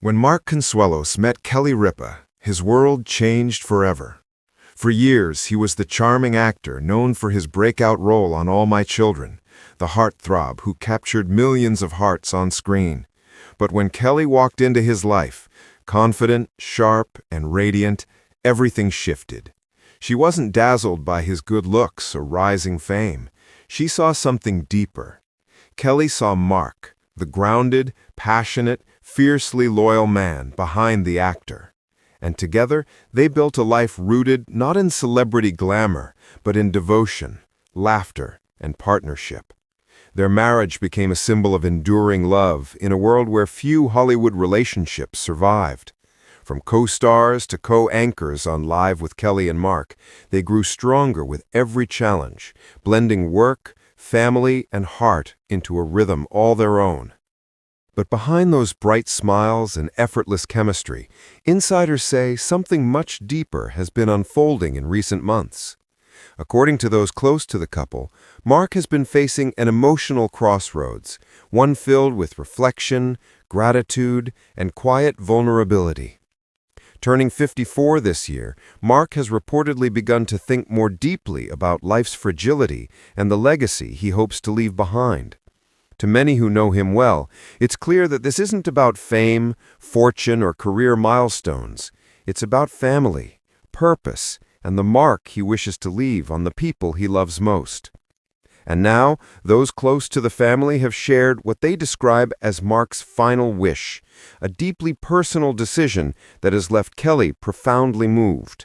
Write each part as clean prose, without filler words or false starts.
When Mark Consuelos met Kelly Ripa, his world changed forever. For years, he was the charming actor known for his breakout role on All My Children, the heartthrob who captured millions of hearts on screen. But when Kelly walked into his life, confident, sharp, and radiant, everything shifted. She wasn't dazzled by his good looks or rising fame. She saw something deeper. Kelly saw Mark, the grounded, passionate, fiercely loyal man behind the actor. And together, they built a life rooted not in celebrity glamour, but in devotion, laughter, and partnership. Their marriage became a symbol of enduring love in a world where few Hollywood relationships survived. From co-stars to co-anchors on Live with Kelly and Mark, they grew stronger with every challenge, blending work, family, and heart into a rhythm all their own. But behind those bright smiles and effortless chemistry, insiders say something much deeper has been unfolding in recent months. According to those close to the couple, Mark has been facing an emotional crossroads, one filled with reflection, gratitude, and quiet vulnerability. Turning 54 this year, Mark has reportedly begun to think more deeply about life's fragility and the legacy he hopes to leave behind. To many who know him well, it's clear that this isn't about fame, fortune, or career milestones. It's about family, purpose, and the mark he wishes to leave on the people he loves most. And now, those close to the family have shared what they describe as Mark's final wish, a deeply personal decision that has left Kelly profoundly moved.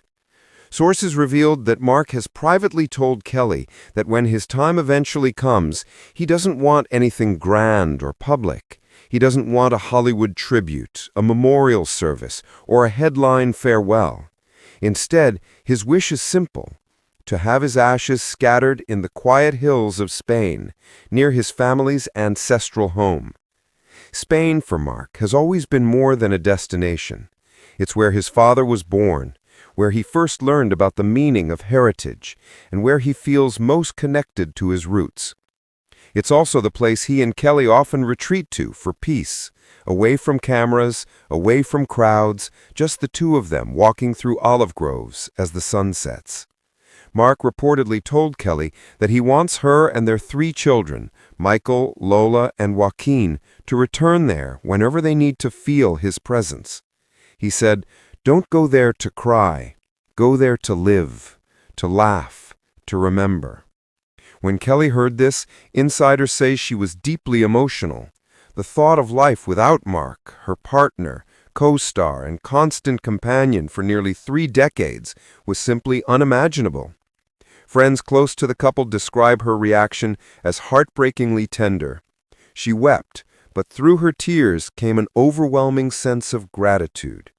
Sources revealed that Mark has privately told Kelly that when his time eventually comes, he doesn't want anything grand or public. He doesn't want a Hollywood tribute, a memorial service, or a headline farewell. Instead, his wish is simple: to have his ashes scattered in the quiet hills of Spain, near his family's ancestral home. Spain, for Mark, has always been more than a destination. It's where his father was born, where he first learned about the meaning of heritage, and where he feels most connected to his roots. It's also the place he and Kelly often retreat to for peace, away from cameras, away from crowds, just the two of them walking through olive groves as the sun sets. Mark reportedly told Kelly that he wants her and their 3 children, Michael, Lola, and Joaquin, to return there whenever they need to feel his presence. He said, "Don't go there to cry. Go there to live, to laugh, to remember." When Kelly heard this, insiders say she was deeply emotional. The thought of life without Mark, her partner, co-star, and constant companion for nearly 3 decades, was simply unimaginable. Friends close to the couple describe her reaction as heartbreakingly tender. She wept, but through her tears came an overwhelming sense of gratitude.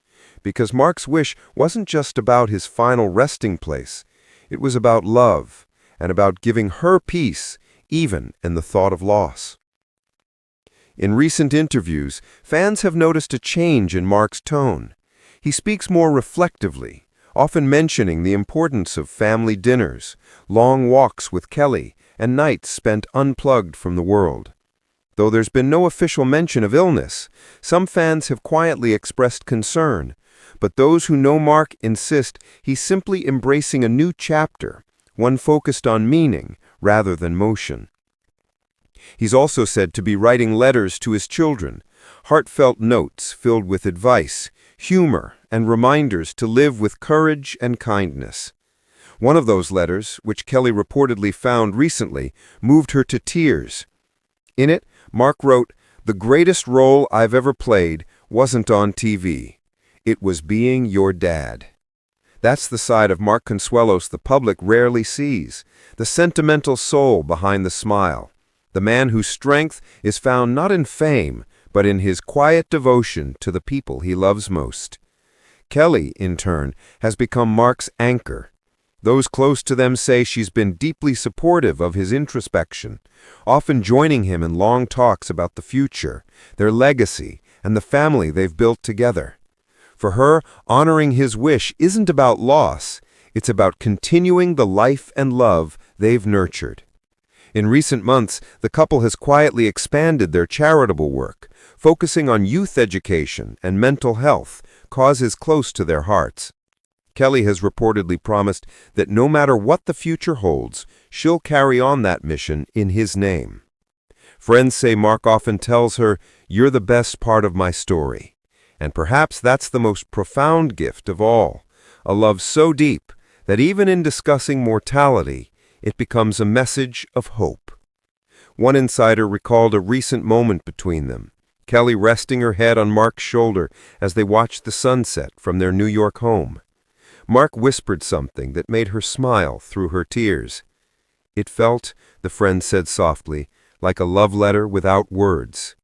Because Mark's wish wasn't just about his final resting place. It was about love, and about giving her peace, even in the thought of loss. In recent interviews, fans have noticed a change in Mark's tone. He speaks more reflectively, often mentioning the importance of family dinners, long walks with Kelly, and nights spent unplugged from the world. Though there's been no official mention of illness, some fans have quietly expressed concern. But those who know Mark insist he's simply embracing a new chapter, one focused on meaning rather than motion. He's also said to be writing letters to his children, heartfelt notes filled with advice, humor, and reminders to live with courage and kindness. One of those letters, which Kelly reportedly found recently, moved her to tears. In it, Mark wrote, "The greatest role I've ever played wasn't on TV. It was being your dad." That's the side of Mark Consuelos the public rarely sees, the sentimental soul behind the smile, the man whose strength is found not in fame, but in his quiet devotion to the people he loves most. Kelly, in turn, has become Mark's anchor. Those close to them say she's been deeply supportive of his introspection, often joining him in long talks about the future, their legacy, and the family they've built together. For her, honoring his wish isn't about loss, it's about continuing the life and love they've nurtured. In recent months, the couple has quietly expanded their charitable work, focusing on youth education and mental health, causes close to their hearts. Kelly has reportedly promised that no matter what the future holds, she'll carry on that mission in his name. Friends say Mark often tells her, "You're the best part of my story." And perhaps that's the most profound gift of all, a love so deep that even in discussing mortality, it becomes a message of hope. One insider recalled a recent moment between them, Kelly resting her head on Mark's shoulder as they watched the sunset from their New York home. Mark whispered something that made her smile through her tears. It felt, the friend said softly, like a love letter without words.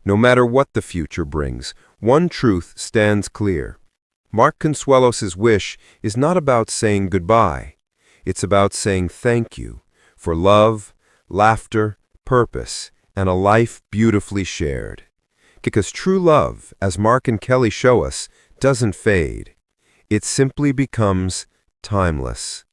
No matter what the future brings, one truth stands clear. Mark Consuelos' wish is not about saying goodbye. It's about saying thank you for love, laughter, purpose, and a life beautifully shared. Because true love, as Mark and Kelly show us, doesn't fade. It simply becomes timeless.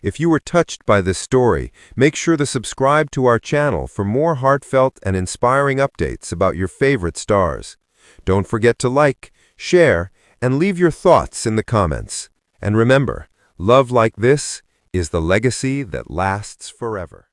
If you were touched by this story, make sure to subscribe to our channel for more heartfelt and inspiring updates about your favorite stars. Don't forget to like, share, and leave your thoughts in the comments. And remember, love like this is the legacy that lasts forever.